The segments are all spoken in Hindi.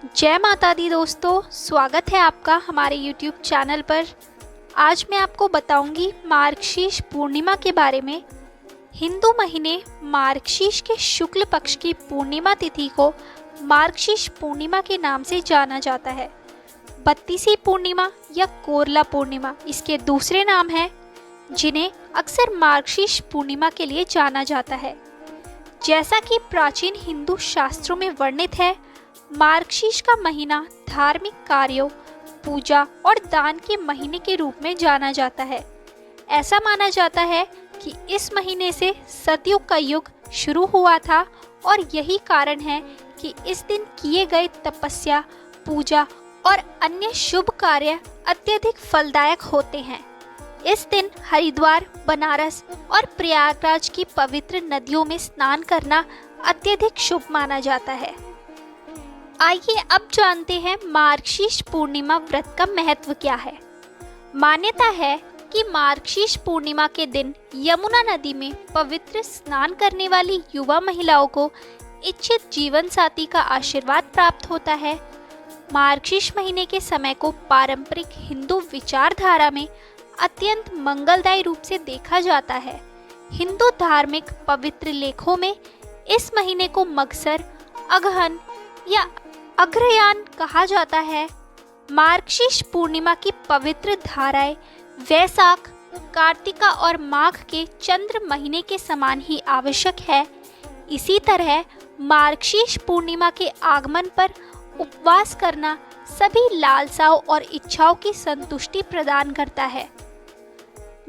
जय माता दी दोस्तों, स्वागत है आपका हमारे YouTube चैनल पर। आज मैं आपको बताऊंगी मार्गशीर्ष पूर्णिमा के बारे में। हिंदू महीने मार्गशीर्ष के शुक्ल पक्ष की पूर्णिमा तिथि को मार्गशीर्ष पूर्णिमा के नाम से जाना जाता है। बत्तीसी पूर्णिमा या कोरला पूर्णिमा इसके दूसरे नाम हैं, जिन्हें अक्सर मार्गशीर्ष पूर्णिमा के लिए जाना जाता है। जैसा कि प्राचीन हिंदू शास्त्रों में वर्णित है, मार्गशीर्ष का महीना धार्मिक कार्यों, पूजा और दान के महीने के रूप में जाना जाता है। ऐसा माना जाता है कि इस महीने से सतयुग का युग शुरू हुआ था और यही कारण है कि इस दिन किए गए तपस्या, पूजा और अन्य शुभ कार्य अत्यधिक फलदायक होते हैं। इस दिन हरिद्वार, बनारस और प्रयागराज की पवित्र नदियों में स्नान करना अत्यधिक शुभ माना जाता है। आइए अब जानते हैं मार्गशीर्ष पूर्णिमा व्रत का महत्व क्या है। मान्यता है कि मार्गशीर्ष पूर्णिमा के दिन यमुना नदी में पवित्र स्नान करने वाली युवा महिलाओं को इच्छित जीवन साथी का आशीर्वाद प्राप्त होता है। मार्गशीर्ष महीने के समय को पारंपरिक हिंदू विचारधारा में अत्यंत मंगलदायी रूप से देखा जाता है। हिंदू धार्मिक पवित्र लेखों में इस महीने को मगसर, अगहन या अग्रहायण कहा जाता है। मार्गशीर्ष पूर्णिमा की पवित्र धाराएं वैशाख, कार्तिका और माघ के चंद्र महीने के समान ही आवश्यक है। इसी तरह मार्गशीर्ष पूर्णिमा के आगमन पर उपवास करना सभी लालसाओं और इच्छाओं की संतुष्टि प्रदान करता है।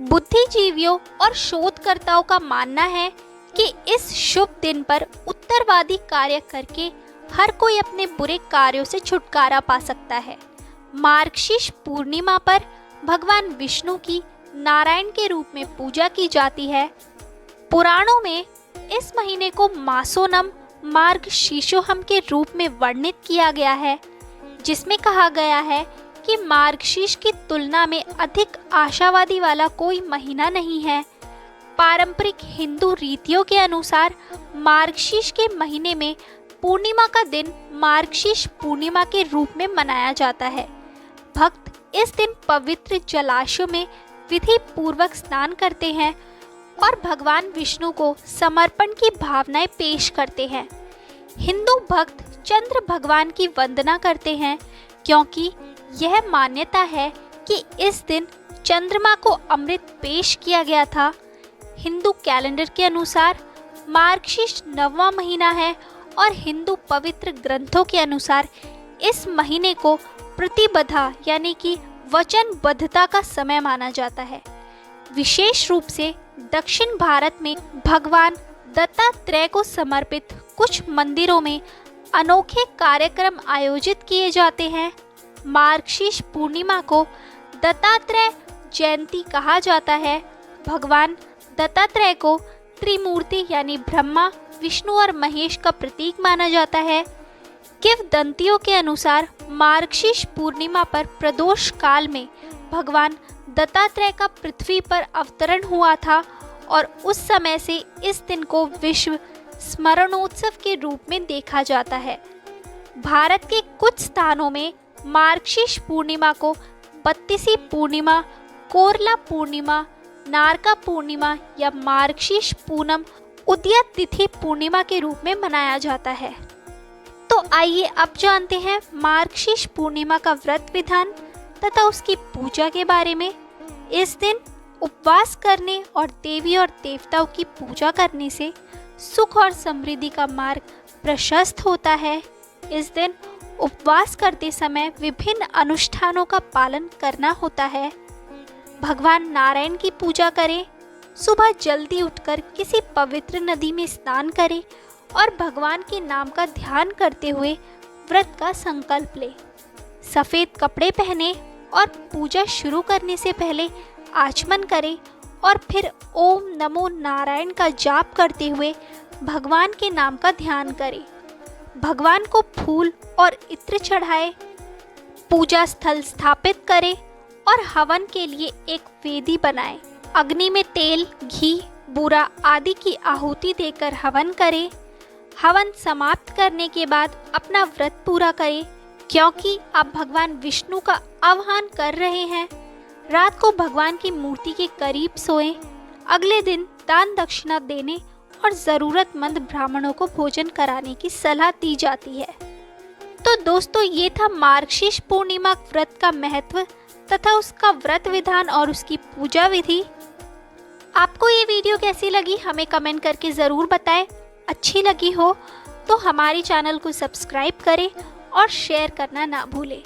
बुद्धिजीवियों और शोधकर्ताओं का मानना है कि इस शुभ दिन पर उत्तरवादी कार्य करके हर कोई अपने बुरे कार्यों से छुटकारा पा सकता है। मार्गशीर्ष पूर्णिमा पर भगवान विष्णु की नारायण के रूप में पूजा की जाती है। पुराणों में इस महीने को मासोनम मार्गशीर्षोहम के रूप में वर्णित किया गया है, जिसमें कहा गया है कि मार्गशीर्ष की तुलना में अधिक आशावादी वाला कोई महीना नहीं है। पारंपरिक हिंदू रीतियों के अनुसार मार्गशीर्ष के महीने में पूर्णिमा का दिन मार्गशीर्ष पूर्णिमा के रूप में मनाया जाता है। भक्त इस दिन पवित्र जलाशयों में विधि पूर्वक स्नान करते हैं और भगवान विष्णु को समर्पण की भावनाएं पेश करते हैं। हिंदू भक्त चंद्र भगवान की वंदना करते हैं, क्योंकि यह मान्यता है कि इस दिन चंद्रमा को अमृत पेश किया गया था। हिंदू कैलेंडर के अनुसार मार्गशीर्ष 9वां महीना है और हिंदू पवित्र ग्रंथों के अनुसार इस महीने को प्रतिबद्धा यानी कि वचनबद्धता का समय माना जाता है। विशेष रूप से दक्षिण भारत में भगवान दत्तात्रेय को समर्पित कुछ मंदिरों में अनोखे कार्यक्रम आयोजित किए जाते हैं। मार्गशीर्ष पूर्णिमा को दत्तात्रेय जयंती कहा जाता है। भगवान दत्तात्रेय को त्रिमूर्ति यानी ब्रह्मा, विष्णु और महेश का प्रतीक माना जाता है। किंवदंतियों के अनुसार मार्गशीर्ष पूर्णिमा पर प्रदोष काल में भगवान दत्तात्रेय का पृथ्वी पर अवतरण हुआ था और उस समय से इस दिन को विश्व स्मरणोत्सव के रूप में देखा जाता है। भारत के कुछ स्थानों में मार्गशीर्ष पूर्णिमा को बत्तीसी पूर्णिमा, कोरला पूर्णिमा, नारका पूर्णिमा या मार्गशीर्ष पूनम उदया तिथि पूर्णिमा के रूप में मनाया जाता है। तो आइए अब जानते हैं मार्गशीर्ष पूर्णिमा का व्रत विधान तथा उसकी पूजा के बारे में। इस दिन उपवास करने और देवी और देवताओं की पूजा करने से सुख और समृद्धि का मार्ग प्रशस्त होता है। इस दिन उपवास करते समय विभिन्न अनुष्ठानों का पालन करना होता है। भगवान नारायण की पूजा करें, सुबह जल्दी उठकर किसी पवित्र नदी में स्नान करें और भगवान के नाम का ध्यान करते हुए व्रत का संकल्प लें। सफ़ेद कपड़े पहने और पूजा शुरू करने से पहले आचमन करें और फिर ओम नमो नारायण का जाप करते हुए भगवान के नाम का ध्यान करें। भगवान को फूल और इत्र चढ़ाएं, पूजा स्थल स्थापित करें और हवन के लिए एक वेदी बनाएं। अग्नि में तेल, घी, बूरा आदि की आहुति देकर हवन करें। हवन समाप्त करने के बाद अपना व्रत पूरा करें। क्योंकि आप भगवान विष्णु का आह्वान कर रहे हैं। रात को भगवान की मूर्ति के करीब सोएं। अगले दिन दान दक्षिणा देने और ज़रूरतमंद ब्राह्मणों को भोजन कराने की सलाह दी जाती है। तो दोस्तों, ये था मार्गशीर्ष पूर्णिमा व्रत का महत्व तथा उसका व्रत विधान और उसकी पूजा विधि। आपको ये वीडियो कैसी लगी हमें कमेंट करके ज़रूर बताएं। अच्छी लगी हो तो हमारे चैनल को सब्सक्राइब करें और शेयर करना ना भूलें।